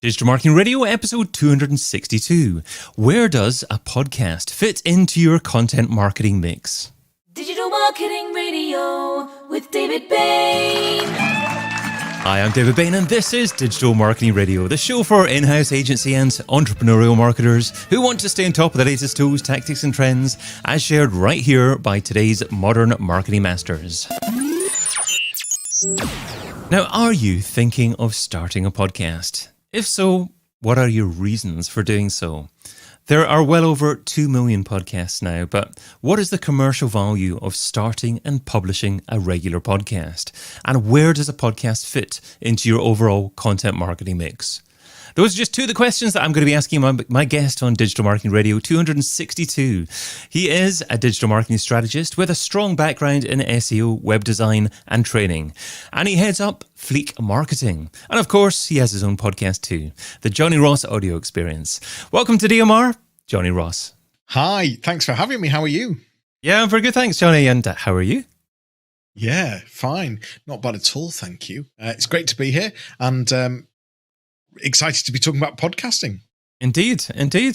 Digital Marketing Radio, episode 262. Where does a podcast fit into your content marketing mix? Digital Marketing Radio with David Bain. Hi, I'm David Bain, and this is Digital Marketing Radio, the show for in-house agency and entrepreneurial marketers who want to stay on top of the latest tools, tactics, and trends, as shared right here by today's modern marketing masters. Now, are you thinking of starting a podcast? If so, what are your reasons for doing so? There are well over 2 million podcasts now, but what is the commercial value of starting and publishing a regular podcast? And where does a podcast fit into your overall content marketing mix? Those are just two of the questions that I'm going to be asking my guest on Digital Marketing Radio 262. He is a digital marketing strategist with a strong background in SEO, web design, and training. And he heads up Fleek Marketing. And of course, he has his own podcast too, the Jonny Ross Audio Experience. Welcome to DMR, Jonny Ross. Hi, thanks for having me. How are you? Yeah, I'm very good, thanks, Jonny. And how are you? Yeah, fine. Not bad at all, thank you. It's great to be here and excited to be talking about podcasting. Indeed.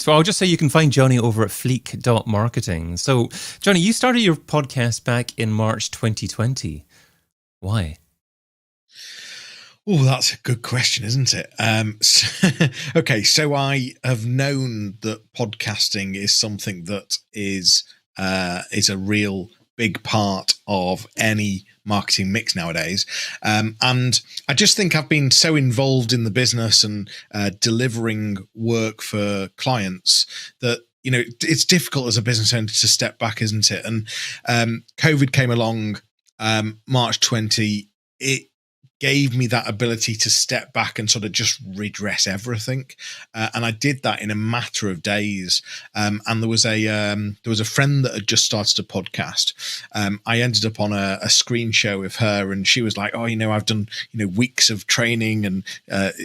Well, I'll just say you can find Jonny over at fleek.marketing. So, Jonny, you started your podcast back in March 2020. Why? Oh, that's a good question, isn't it? So I have known that podcasting is something that is a real big part of any marketing mix nowadays. And I just think I've been so involved in the business and delivering work for clients that, you know, it's difficult as a business owner to step back, isn't it? And COVID came along, March 20, it gave me that ability to step back and sort of just redress everything. And I did that in a matter of days. And there was a friend that had just started a podcast. I ended up on a screen show with her, and she was like, "Oh, I've done, weeks of training and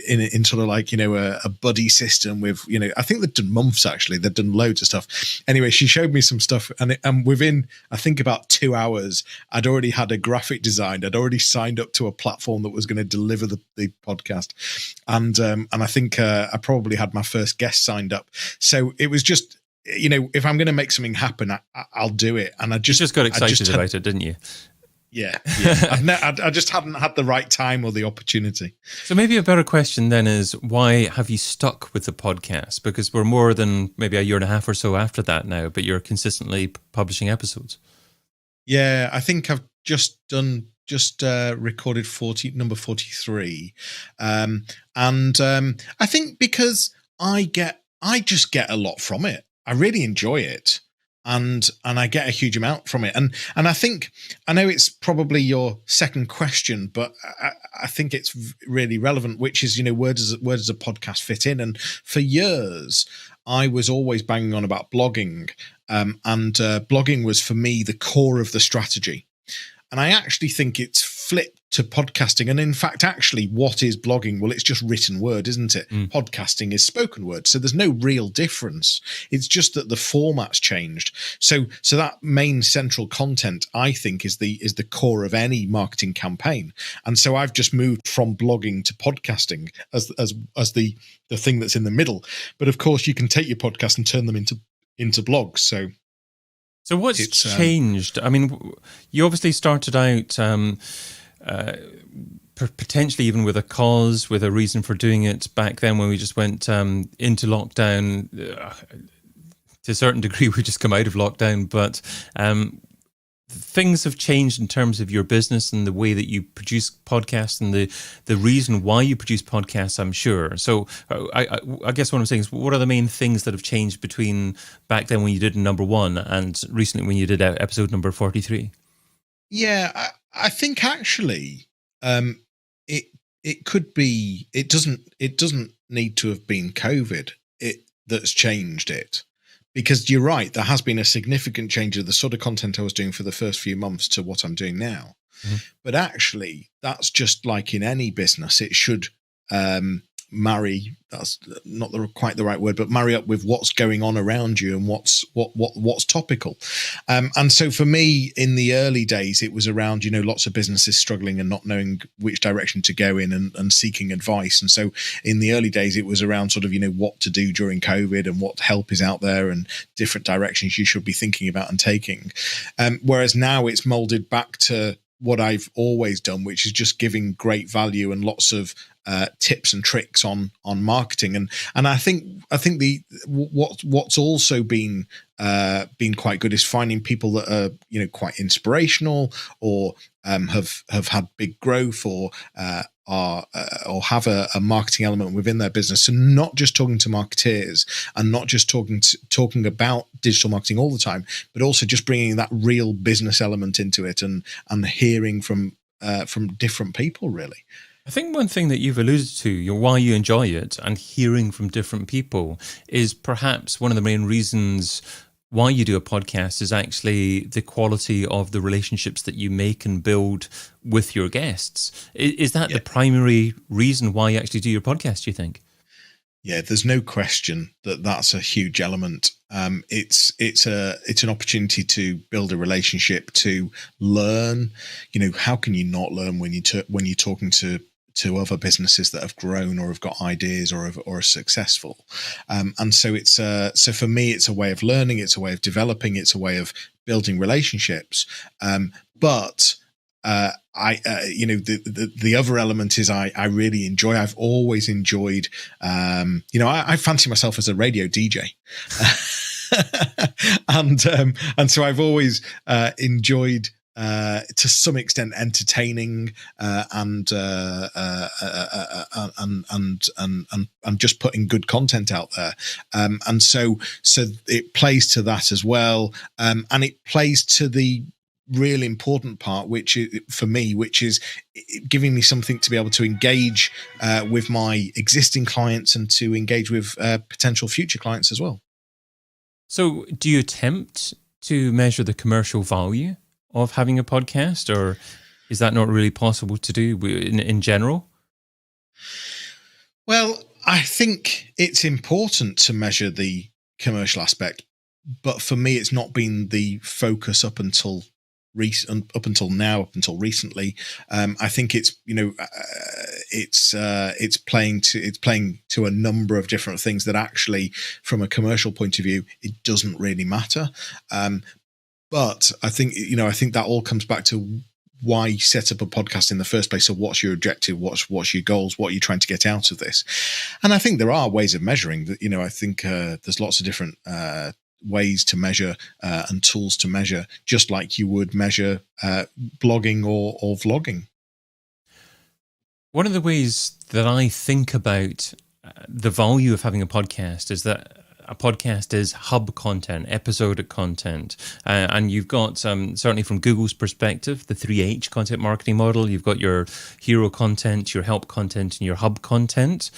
in sort of like, a buddy system with, I think they'd done months actually. They'd done loads of stuff. Anyway, she showed me some stuff, and within, I think about 2 hours, I'd already had a graphic designed. I'd already signed up to a platform that was going to deliver the podcast, and I think I probably had my first guest signed up. So it was just, if I'm going to make something happen, I'll do it. And I just got excited about it, didn't you? Yeah. I just hadn't had the right time or the opportunity. So maybe a better question then is, why have you stuck with the podcast? Because we're more than maybe a year and a half or so after that now, but you're consistently publishing episodes. Yeah, I think I've just recorded number 43. And I think because I just get a lot from it. I really enjoy it. And I get a huge amount from it. And I know it's probably your second question, but I think it's really relevant, which is, where does a podcast fit in? And for years, I was always banging on about blogging. And blogging was for me the core of the strategy. And I actually think it's flipped to podcasting. And in fact, actually, what is blogging? Well, it's just written word, isn't it? Podcasting is spoken word. So there's no real difference. It's just that the format's changed. So that main central content, I think, is the core of any marketing campaign. And so I've just moved from blogging to podcasting as the thing that's in the middle. But of course, you can take your podcast and turn them into blogs. So what's changed? I mean, you obviously started out potentially even with a cause, with a reason for doing it back then when we just went into lockdown. To a certain degree, we just come out of lockdown, but things have changed in terms of your business and the way that you produce podcasts and the reason why you produce podcasts, I'm sure. So I guess what I'm saying is, what are the main things that have changed between back then when you did number 1 and recently when you did episode number 43? Yeah, I think actually it could be, it doesn't need to have been COVID that's changed it. Because you're right, there has been a significant change of the sort of content I was doing for the first few months to what I'm doing now. Mm-hmm. But actually, that's just like in any business. It should marry, that's not quite the right word, but marry up with what's going on around you and what's topical. And so for me, in the early days, it was around, lots of businesses struggling and not knowing which direction to go in and seeking advice. And so in the early days, it was around sort of, what to do during COVID and what help is out there and different directions you should be thinking about and taking. Whereas now it's molded back to what I've always done, which is just giving great value and lots of tips and tricks on marketing. And I think what's also been quite good is finding people that are quite inspirational or have had big growth or have a marketing element within their business. So not just talking to marketeers and not just talking about digital marketing all the time, but also just bringing that real business element into it and hearing from different people, really. I think one thing that you've alluded to, why you enjoy it and hearing from different people, is perhaps one of the main reasons why you do a podcast is actually the quality of the relationships that you make and build with your guests. Is that the primary reason why you actually do your podcast, do you think? Yeah, there's no question that that's a huge element. It's an opportunity to build a relationship, to learn. How can you not learn when you're talking to other businesses that have grown or have got ideas or are successful? And so so for me, it's a way of learning, it's a way of developing, it's a way of building relationships. But the other element is I really enjoy. I've always enjoyed. I fancy myself as a radio DJ, and so I've always enjoyed. To some extent, entertaining and just putting good content out there, and so it plays to that as well, and it plays to the really important part, which is giving me something to be able to engage with my existing clients and to engage with potential future clients as well. So, do you attempt to measure the commercial value of having a podcast, or is that not really possible to do in general? Well, I think it's important to measure the commercial aspect, but for me, it's not been the focus up until recently. I think it's it's playing to a number of different things that actually, from a commercial point of view, it doesn't really matter. But I think that all comes back to why you set up a podcast in the first place. So what's your objective? What's your goals? What are you trying to get out of this? And I think there are ways of measuring that. I think there's lots of different ways to measure and tools to measure, just like you would measure blogging or vlogging. One of the ways that I think about the value of having a podcast is that a podcast is hub content, episodic content. And you've got, certainly from Google's perspective, the 3H content marketing model. You've got your hero content, your help content, and your hub content.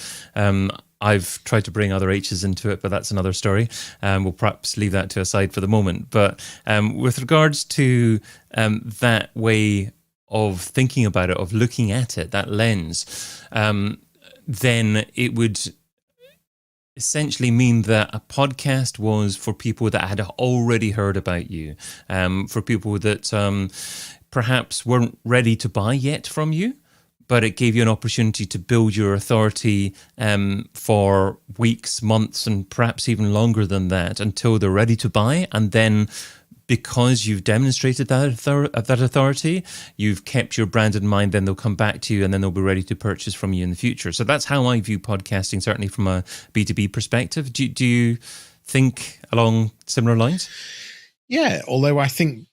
I've tried to bring other H's into it, but that's another story. We'll perhaps leave that to a side for the moment. But with regards to that way of thinking about it, of looking at it, that lens, then it would essentially mean that a podcast was for people that had already heard about you, for people that perhaps weren't ready to buy yet from you, but it gave you an opportunity to build your authority for weeks, months, and perhaps even longer than that until they're ready to buy. And then because you've demonstrated that authority, you've kept your brand in mind, then they'll come back to you and then they'll be ready to purchase from you in the future. So that's how I view podcasting, certainly from a B2B perspective. Do you think along similar lines? Yeah, although I think,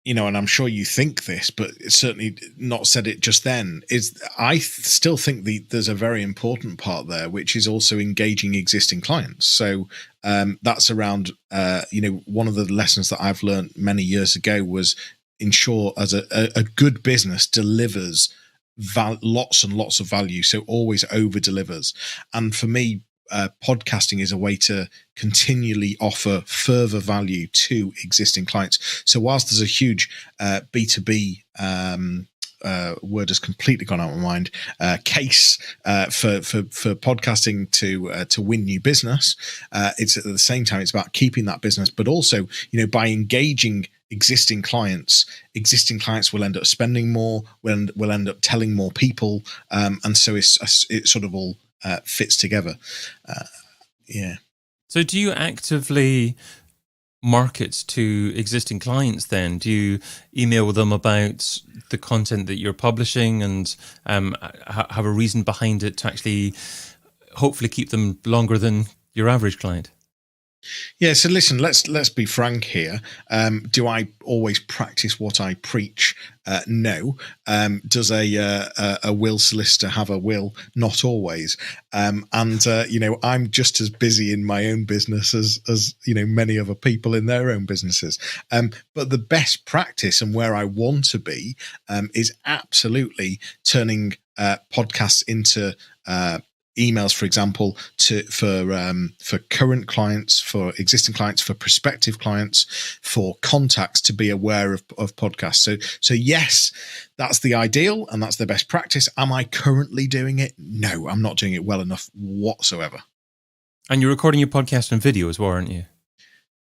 and I'm sure you think this, but it's certainly not said it just then, is I still think there's a very important part there, which is also engaging existing clients. So that's around, one of the lessons that I've learned many years ago was ensure as a good business delivers lots and lots of value. So always over delivers. And for me, podcasting is a way to continually offer further value to existing clients. So whilst there's a huge B2B word has completely gone out of my mind. Case for podcasting to win new business. It's at the same time, it's about keeping that business, but also, by engaging existing clients will end up spending more, will end up telling more people, and so it sort of all fits together. Yeah. So do you actively market to existing clients then? Do you email them about the content that you're publishing and have a reason behind it to actually hopefully keep them longer than your average client? Yeah, so listen, let's be frank here. Do I always practice what I preach? No. Does a will solicitor have a will? Not always. I'm just as busy in my own business as many other people in their own businesses. But the best practice and where I want to be is absolutely turning podcasts into emails, for example, for current clients, for existing clients, for prospective clients, for contacts to be aware of podcasts. So yes, that's the ideal and that's the best practice. Am I currently doing it? No, I'm not doing it well enough whatsoever. And you're recording your podcast on video as well, aren't you?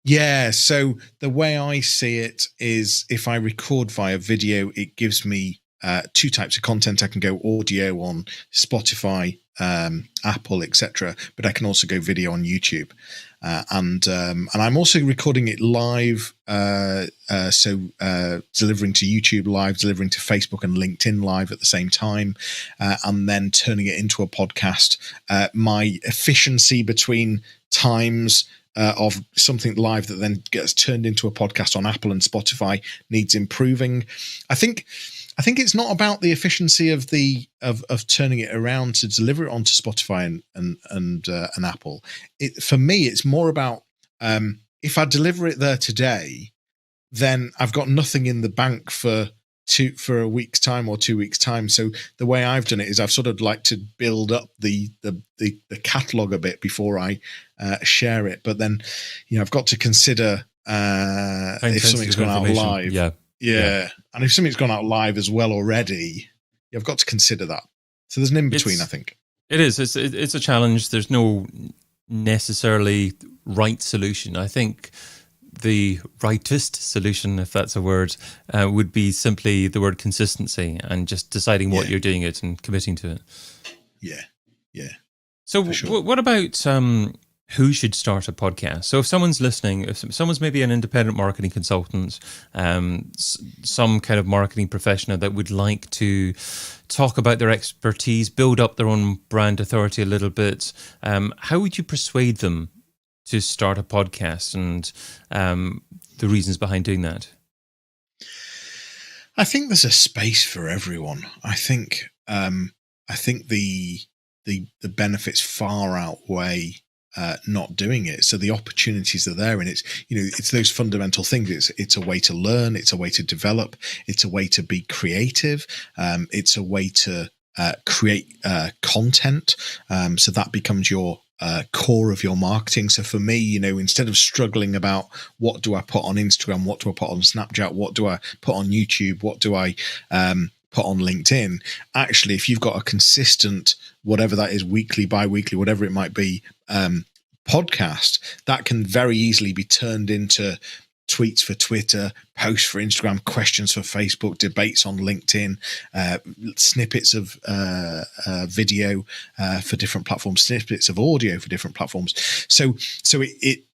Yeah. So the way I see it is, if I record via video, it gives me two types of content. I can go audio on Spotify, Apple, etc., but I can also go video on YouTube, and I'm also recording it live, so delivering to YouTube live, delivering to Facebook and LinkedIn live at the same time, and then turning it into a podcast. My efficiency between times of something live that then gets turned into a podcast on Apple and Spotify needs improving. I think it's not about the efficiency of turning it around to deliver it onto Spotify and Apple. For me, it's more about if I deliver it there today, then I've got nothing in the bank for a week's time or 2 weeks' time. So the way I've done it is I've sort of like to build up the catalog a bit before I share it. But then, I've got to consider if something's gone out live. Yeah. And if something's gone out live as well already, you've got to consider that. So there's an in-between, I think. It is. It's a challenge. There's no necessarily right solution. I think the rightest solution, if that's a word, would be simply the word consistency and just deciding what you're doing it and committing to it. Yeah. So sure. What about who should start a podcast? So if someone's listening, if someone's maybe an independent marketing consultant, some kind of marketing professional that would like to talk about their expertise, build up their own brand authority a little bit, how would you persuade them to start a podcast and the reasons behind doing that? I think there's a space for everyone. I think the benefits far outweigh not doing it. So the opportunities are there, and it's those fundamental things. It's a way to learn. It's a way to develop. It's a way to be creative. It's a way to create content. So that becomes your core of your marketing. So for me, instead of struggling about what do I put on Instagram, what do I put on Snapchat, what do I put on YouTube, what do I put on LinkedIn, actually, if you've got a consistent, whatever that is, weekly, bi-weekly, whatever it might be, podcast, that can very easily be turned into tweets for Twitter, posts for Instagram, questions for Facebook, debates on LinkedIn, snippets of video for different platforms, snippets of audio for different platforms. So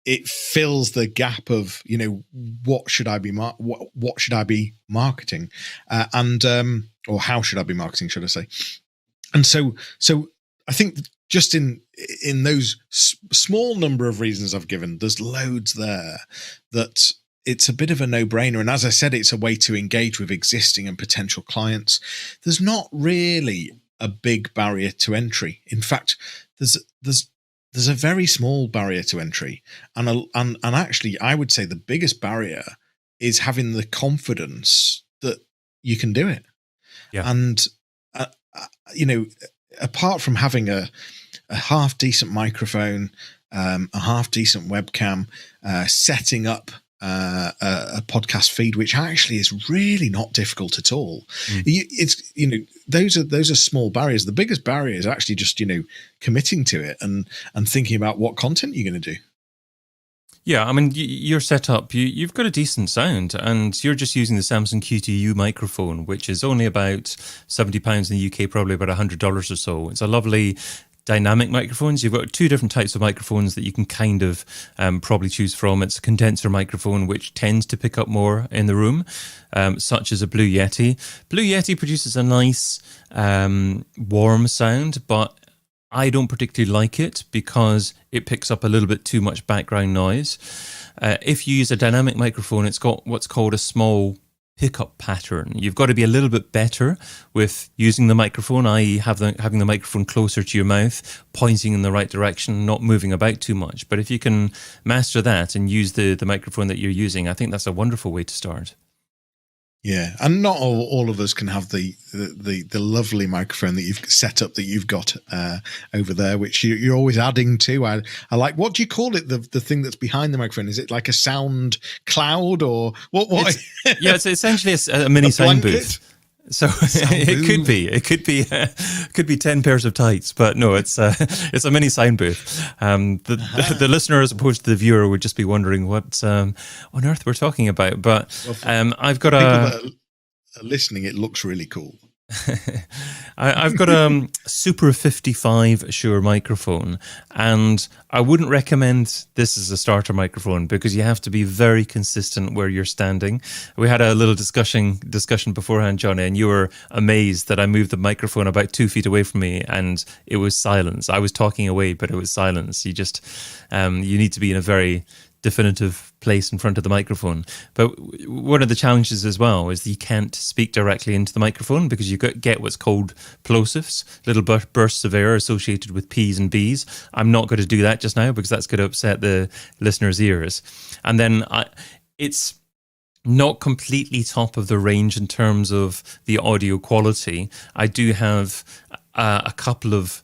it fills the gap of what should I be what should I be marketing, or how should I be marketing, should I say? And so I think just in those small number of reasons I've given, there's loads there that it's a bit of a no-brainer. And as I said, it's a way to engage with existing and potential clients. There's not really a big barrier to entry. In fact, there's a very small barrier to entry. And actually, I would say the biggest barrier is having the confidence that you can do it. Yeah. And, apart from having a half decent microphone, a half decent webcam, setting up a podcast feed, which actually is really not difficult at all. Those are small barriers. The biggest barrier is actually just committing to it and thinking about what content you're going to do. Yeah, I mean, you're set up, you've got a decent sound, and you're just using the Samsung QTU microphone, which is only about £70 in the UK, probably about $100 or so. It's a lovely dynamic microphones. You've got two different types of microphones that you can kind of probably choose from. It's a condenser microphone, which tends to pick up more in the room, such as a Blue Yeti. Blue Yeti produces a nice warm sound, but I don't particularly like it because it picks up a little bit too much background noise. If you use a dynamic microphone, it's got what's called a small pickup pattern. You've got to be a little bit better with using the microphone, i.e. having the microphone closer to your mouth, pointing in the right direction, not moving about too much. But if you can master that and use the microphone that you're using, I think that's a wonderful way to start. Yeah, and not all of us can have the lovely microphone that you've set up, that you've got over there, which you're always adding to. I like. What do you call it? The thing that's behind the microphone, is it like a sound cloud or what? It's essentially a mini sound booth. So it could be 10 pairs of tights, but no, it's a mini sound booth. The listener, as opposed to the viewer, would just be wondering what on earth we're talking about. But I've got people that are listening. It looks really cool. I've got a Super 55 Shure microphone, and I wouldn't recommend this as a starter microphone because you have to be very consistent where you're standing. We had a little discussion beforehand, Jonny, and you were amazed that I moved the microphone about 2 feet away from me and it was silence. I was talking away, but it was silence. You just you need to be in a very definitive place in front of the microphone. But one of the challenges as well is that you can't speak directly into the microphone because you get what's called plosives, little bursts of air associated with P's and B's. I'm not going to do that just now because that's going to upset the listener's ears. And then it's not completely top of the range in terms of the audio quality. I do have a couple of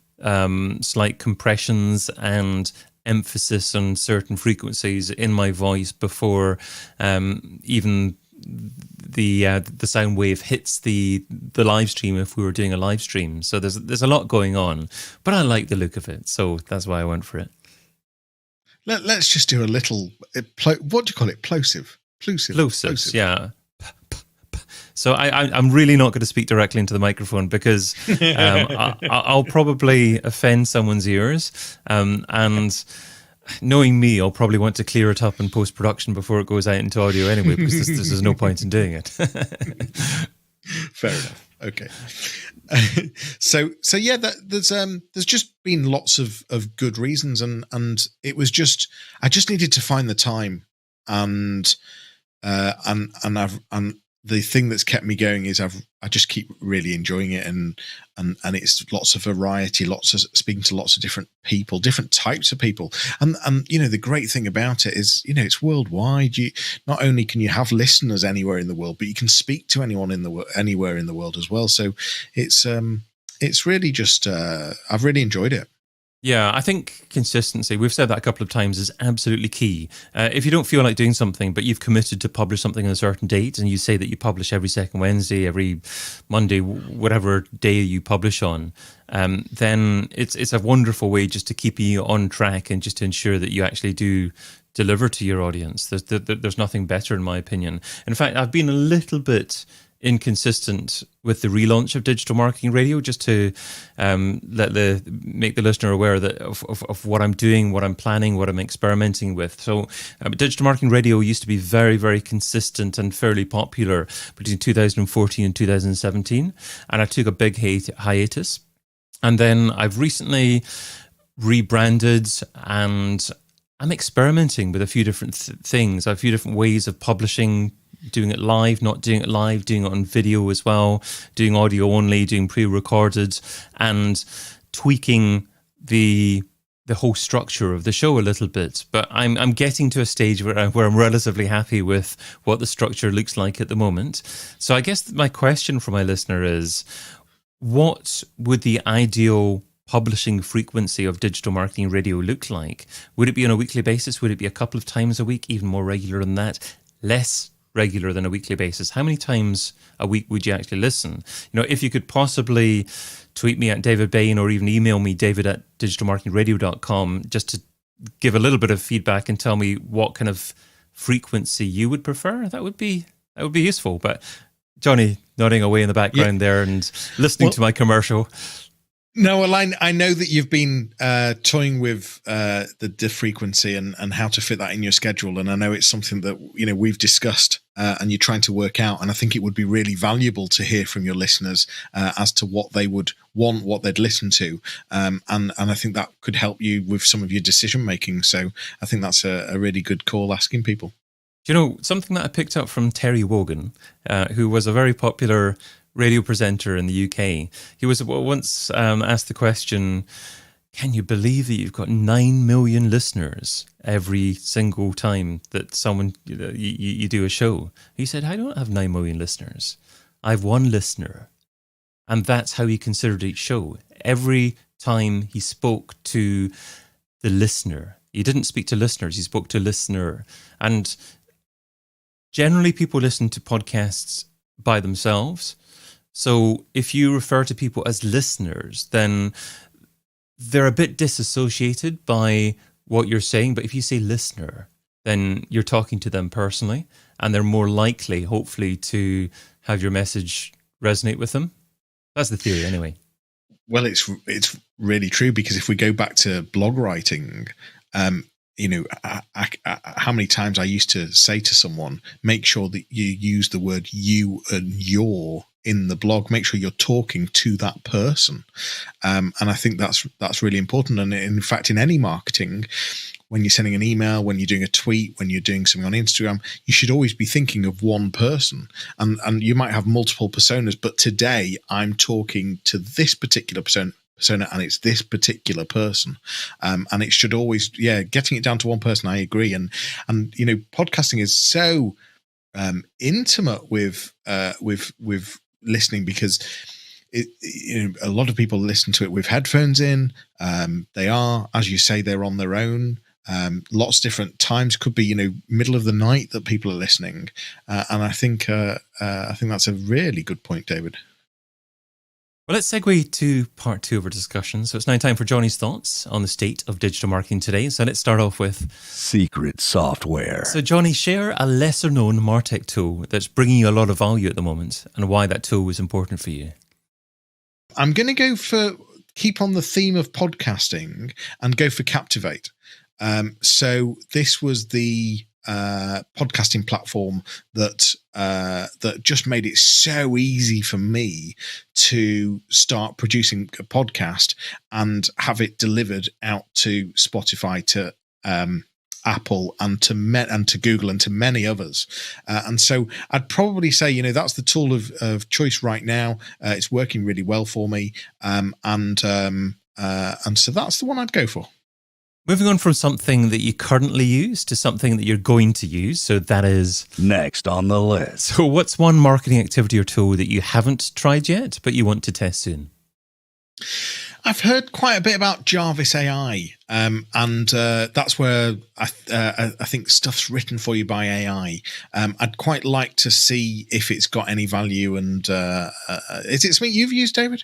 slight compressions and emphasis on certain frequencies in my voice before even the sound wave hits the live stream, if we were doing a live stream. So there's a lot going on, but I like the look of it, so that's why I went for it. Let's just do a little what do you call it? Plosives, yeah. So I'm really not going to speak directly into the microphone because I'll probably offend someone's ears. And knowing me, I'll probably want to clear it up in post-production before it goes out into audio anyway, because there's no point in doing it. Fair enough. Okay. So yeah, there's just been lots of good reasons, and it was just, I just needed to find the time, and the thing that's kept me going is I just keep really enjoying it, and it's lots of variety, lots of speaking to lots of different people, different types of people, and the great thing about it is it's worldwide. You not only can you have listeners anywhere in the world, but you can speak to anyone anywhere in the world as well. So it's really just I've really enjoyed it. Yeah, I think consistency, we've said that a couple of times, is absolutely key. If you don't feel like doing something, but you've committed to publish something on a certain date, and you say that you publish every second Wednesday, every Monday, whatever day you publish on, then it's a wonderful way just to keep you on track and just to ensure that you actually do deliver to your audience. There's nothing better, in my opinion. In fact, I've been a little bit inconsistent with the relaunch of Digital Marketing Radio, just to make the listener aware that of what I'm doing, what I'm planning, what I'm experimenting with. So Digital Marketing Radio used to be very, very consistent and fairly popular between 2014 and 2017, and I took a big hiatus, and then I've recently rebranded, and I'm experimenting with a few different things, a few different ways of publishing, doing it live, not doing it live, doing it on video as well, doing audio only, doing pre-recorded, and tweaking the whole structure of the show a little bit. But I'm getting to a stage where I'm relatively happy with what the structure looks like at the moment. So I guess my question for my listener is, what would the ideal publishing frequency of digital marketing radio look like? Would it be on a weekly basis? Would it be a couple of times a week, even more regular than that? Less regular than a weekly basis? How many times a week would you actually listen? If you could possibly tweet me at David Bain or even email me, david@digitalmarketingradio.com, just to give a little bit of feedback and tell me what kind of frequency you would prefer, that would be useful. But Jonny nodding away in the background there and listening to my commercial. No, well, I know that you've been toying with the frequency and how to fit that in your schedule, and I know it's something that we've discussed and you're trying to work out. And I think it would be really valuable to hear from your listeners as to what they would want, what they'd listen to, and I think that could help you with some of your decision making. So I think that's a really good call, asking people. Do you know something that I picked up from Terry Wogan, who was a very popular radio presenter in the UK? He was once asked the question, can you believe that you've got 9 million listeners every single time that you do a show? He said, I don't have 9 million listeners. I have one listener. And that's how he considered each show. Every time he spoke to the listener, he didn't speak to listeners, he spoke to listener. And generally people listen to podcasts by themselves. So if you refer to people as listeners, then they're a bit disassociated by what you're saying. But if you say listener, then you're talking to them personally, and they're more likely, hopefully, to have your message resonate with them. That's the theory anyway. Well, it's really true, because if we go back to blog writing, how many times I used to say to someone, make sure that you use the word you and your in the blog. Make sure you're talking to that person. And I think that's really important. And in fact, in any marketing, when you're sending an email, when you're doing a tweet, when you're doing something on Instagram, you should always be thinking of one person. And you might have multiple personas, but today I'm talking to this particular persona, and it's this particular person. And it should always, getting it down to one person. I agree. And podcasting is so intimate with listening, because a lot of people listen to it with headphones in. They are, as you say, they're on their own. Lots of different times, could be middle of the night that people are listening, and I think that's a really good point, David. Well, let's segue to part 2 of our discussion. So it's now time for Jonny's thoughts on the state of digital marketing today. So let's start off with secret software. So Jonny, share a lesser known MarTech tool that's bringing you a lot of value at the moment, and why that tool was important for you. I'm going to go for, keep on the theme of podcasting and go for Captivate. So this was the podcasting platform that just made it so easy for me to start producing a podcast and have it delivered out to Spotify, to Apple, and to Google, and to many others. And so I'd probably say, that's the tool of choice right now. It's working really well for me, and so that's the one I'd go for. Moving on from something that you currently use to something that you're going to use. So that is next on the list. So what's one marketing activity or tool that you haven't tried yet, but you want to test soon? I've heard quite a bit about Jarvis AI, and that's where I think stuff's written for you by AI. I'd quite like to see if it's got any value, and is it something you've used, David?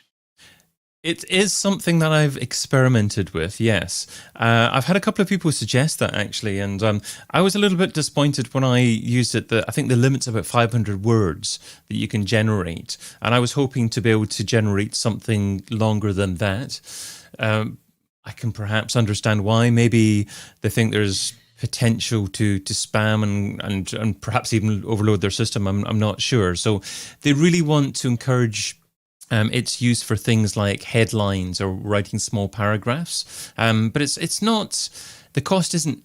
It is something that I've experimented with, yes. I've had a couple of people suggest that, actually, and I was a little bit disappointed when I used it. I think the limit's about 500 words that you can generate, and I was hoping to be able to generate something longer than that. I can perhaps understand why. Maybe they think there's potential to spam and perhaps even overload their system. I'm not sure. So they really want to encourage it's used for things like headlines or writing small paragraphs, but it's not. The cost isn't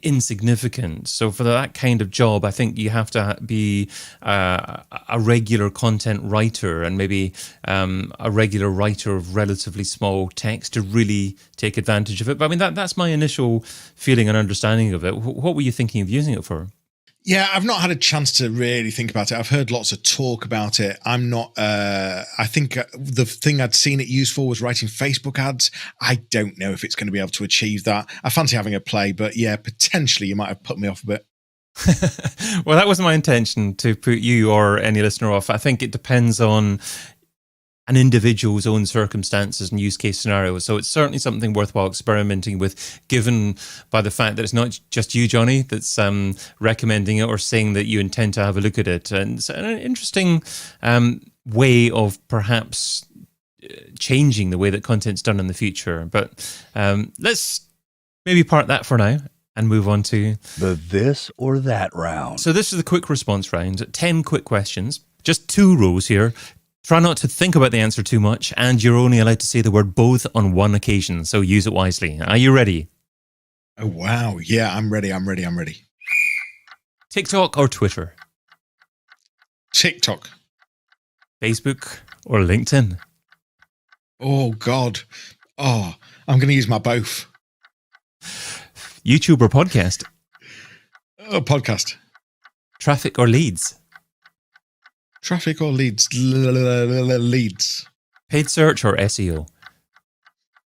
insignificant. So for that kind of job, I think you have to be a regular content writer, and maybe a regular writer of relatively small text to really take advantage of it. But I mean, that's my initial feeling and understanding of it. What were you thinking of using it for? Yeah, I've not had a chance to really think about it. I've heard lots of talk about it. I'm not, I think the thing I'd seen it used for was writing Facebook ads. I don't know if it's going to be able to achieve that. I fancy having a play, but yeah, potentially you might have put me off a bit. Well, that wasn't my intention to put you or any listener off. I think it depends on an individual's own circumstances and use case scenarios. So it's certainly something worthwhile experimenting with, given by the fact that it's not just you, Jonny, that's recommending it or saying that you intend to have a look at it. And it's an interesting way of perhaps changing the way that content's done in the future. But let's maybe park that for now and move on to The this or that round. So this is the quick response round. 10 quick questions, just 2 rows here. Try not to think about the answer too much, and you're only allowed to say the word both on one occasion, so use it wisely. Are you ready? Oh, wow. Yeah, I'm ready. TikTok or Twitter? TikTok. Facebook or LinkedIn? Oh, God. Oh, I'm going to use my both. YouTube or podcast? Oh, podcast. Traffic or leads? Traffic or leads? Leads. Paid search or SEO?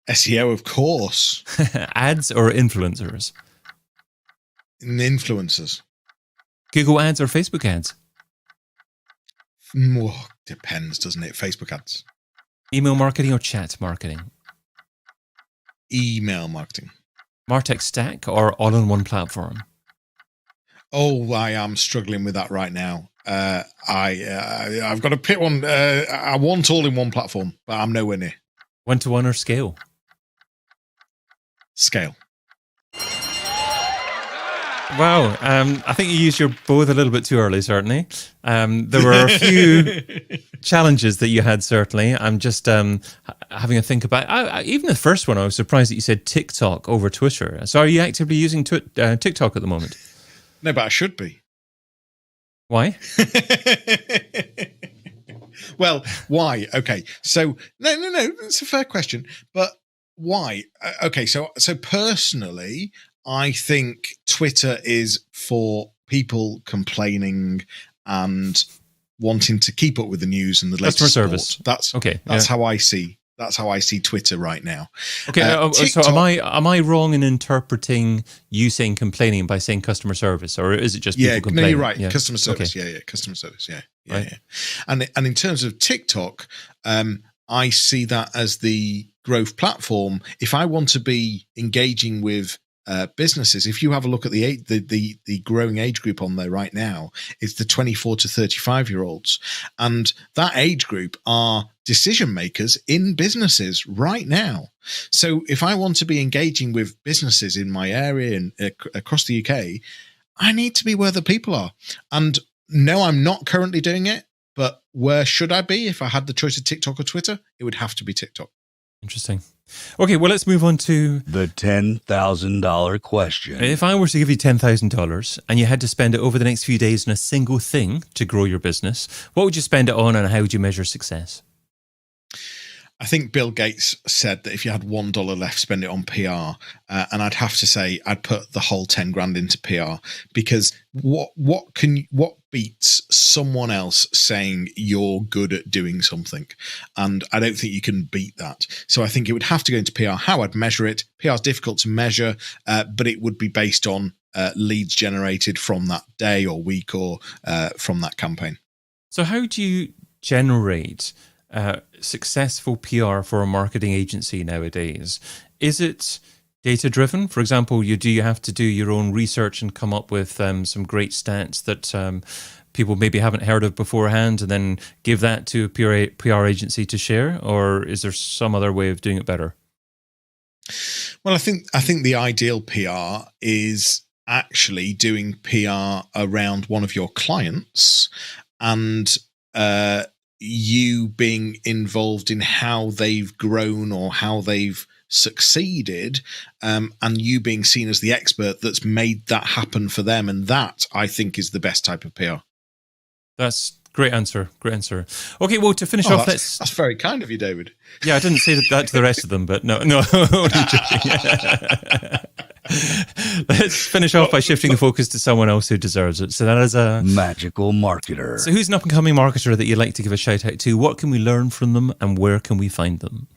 SEO, of course. Ads or influencers? Influencers. Google ads or Facebook ads? Oh, depends, doesn't it? Facebook ads. Email marketing or chat marketing? Email marketing. Martech stack or all-in-one platform? Oh, I am struggling with that right now. I've got to pick one. I want all-in-one platform, but I'm nowhere near. One-to-one or scale? Scale. Wow, I think you used your both a little bit too early, certainly. There were a few challenges that you had, certainly. I'm just having a think about even the first one. I was surprised that you said TikTok over Twitter. So are you actively using TikTok at the moment? No, but I should be. Why? Well, why? Okay, so no, that's a fair question. But why? Okay, so personally, I think Twitter is for people complaining and wanting to keep up with the news and the latest customer sport. service. That's okay. That's how I see. That's how I see Twitter right now. Okay, so am I wrong in interpreting you saying complaining by saying customer service, or is it just people complaining? No, you're right. Yeah. Customer service. Okay. Yeah, customer service. Yeah. Right. And in terms of TikTok, I see that as the growth platform. If I want to be engaging with businesses, if you have a look at the growing age group on there right now, it's the 24 to 35-year-olds, and that age group are decision makers in businesses right now. So if I want to be engaging with businesses in my area and across the UK, I need to be where the people are. And no, I'm not currently doing it, but where should I be if I had the choice of TikTok or Twitter? It would have to be TikTok. Interesting. Okay, well, let's move on to The $10,000 question. if I were to give you $10,000 and you had to spend it over the next few days on a single thing to grow your business, what would you spend it on, and how would you measure success? I think Bill Gates said that if you had $1 left, spend it on PR. And I'd have to say I'd put the whole 10 grand into PR, because what beats someone else saying you're good at doing something? And I don't think you can beat that. So I think it would have to go into PR. How I'd measure it, PR is difficult to measure, but it would be based on leads generated from that day or week or from that campaign. So how do you generate successful PR for a marketing agency nowadays? Is it data driven? For example, do you have to do your own research and come up with some great stats that people maybe haven't heard of beforehand, and then give that to a PR agency to share? Or is there some other way of doing it better? Well, I think the ideal PR is actually doing PR around one of your clients, and you being involved in how they've grown or how they've succeeded, and you being seen as the expert that's made that happen for them. And that, I think, is the best type of PR. That's great answer. Great answer. Okay, well, to finish off, that's very kind of you, David. Yeah, I didn't say that to the rest of them, but no. Let's finish off by shifting the focus to someone else who deserves it. So that is a magical marketer. So who's an up-and-coming marketer that you'd like to give a shout-out to? What can we learn from them, and where can we find them?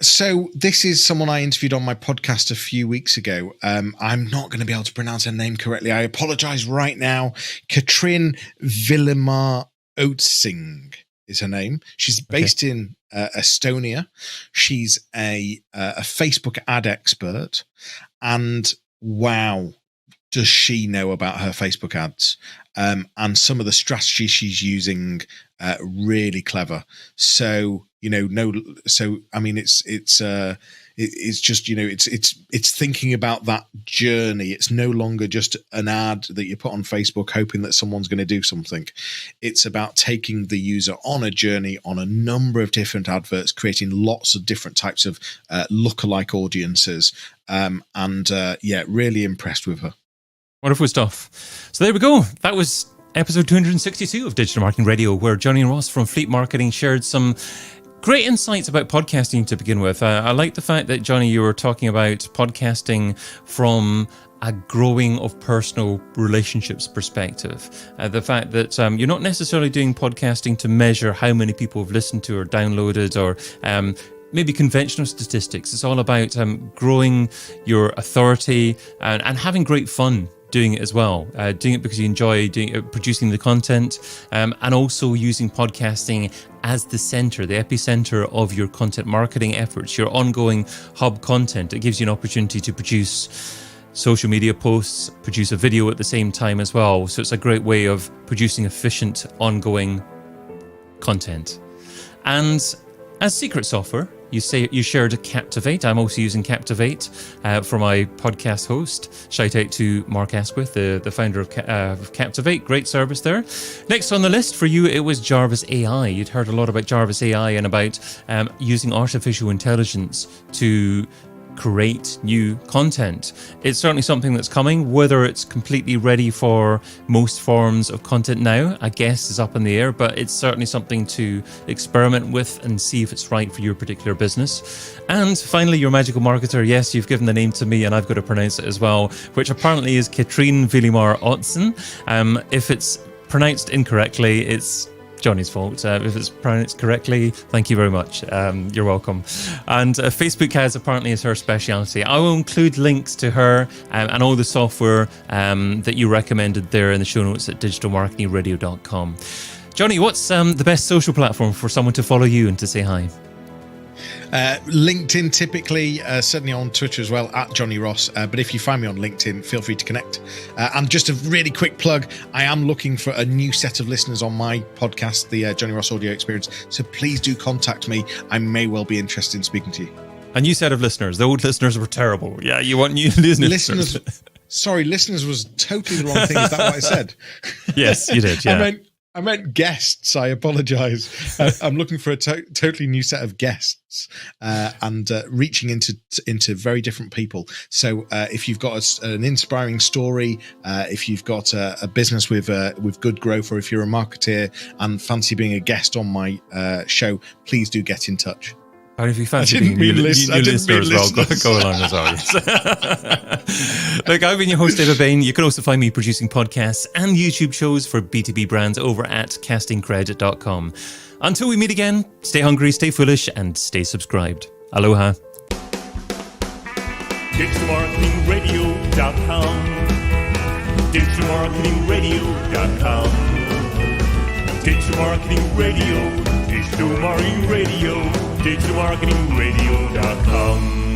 So this is someone I interviewed on my podcast a few weeks ago. I'm not going to be able to pronounce her name correctly. I apologize right now. Katrin Villemar Oetsing is her name. She's based in Estonia. She's a Facebook ad expert, and wow, does she know about her Facebook ads, and some of the strategies she's using, really clever. So, I mean, it's just, it's thinking about that journey. It's no longer just an ad that you put on Facebook hoping that someone's going to do something. It's about taking the user on a journey on a number of different adverts, creating lots of different types of lookalike audiences. Really impressed with her. Wonderful stuff. So there we go. That was episode 262 of Digital Marketing Radio, where Jonny Ross from Fleek Marketing shared some great insights about podcasting to begin with. I like the fact that, Jonny, you were talking about podcasting from a growing of personal relationships perspective. The fact that you're not necessarily doing podcasting to measure how many people have listened to or downloaded or maybe conventional statistics. It's all about growing your authority and having great fun doing it as well. Doing it because you enjoy producing the content, and also using podcasting as the center, the epicenter of your content marketing efforts, your ongoing hub content. It gives you an opportunity to produce social media posts, produce a video at the same time as well. So it's a great way of producing efficient, ongoing content. And as secret software, you shared Captivate. I'm also using Captivate for my podcast host. Shout out to Mark Asquith, the founder of Captivate. Great service there. Next on the list for you, it was Jarvis AI. You'd heard a lot about Jarvis AI and about using artificial intelligence to create new content. It's certainly something that's coming. Whether it's completely ready for most forms of content now, I guess, is up in the air, but it's certainly something to experiment with and see if it's right for your particular business. And finally, your magical marketer. Yes, you've given the name to me and I've got to pronounce it as well, which apparently is Katrin Villemar Oetsen. If it's pronounced incorrectly, it's Jonny's fault. If it's pronounced correctly, thank you very much. You're welcome. And Facebook ads apparently is her speciality. I will include links to her and all the software that you recommended there in the show notes at digitalmarketingradio.com. Jonny, what's the best social platform for someone to follow you and to say hi? LinkedIn, typically, certainly on Twitter as well, at Jonny Ross. But if you find me on LinkedIn, feel free to connect. And just a really quick plug, I am looking for a new set of listeners on my podcast, the Jonny Ross Audio Experience. So please do contact me. I may well be interested in speaking to you. A new set of listeners. The old listeners were terrible. Yeah, you want new listeners. Sorry, listeners was totally the wrong thing. Is that what I said? Yes, you did, yeah. I meant guests. I apologize. I'm looking for a totally new set of guests and reaching into very different people. So if you've got an inspiring story, if you've got a business with good growth, or if you're a marketer and fancy being a guest on my show, please do get in touch. Or if you fancy being new listener as well, go along as well. Look, I've been your host, David Bain. You can also find me producing podcasts and YouTube shows for B2B brands over at castingcredit.com. Until we meet again, stay hungry, stay foolish, and stay subscribed. Aloha. DigitalMarketingRadio.com. DigitalMarketingRadio.com. Digital Marketing Radio. Digital Marketing Radio. DigitalMarketingRadio.com.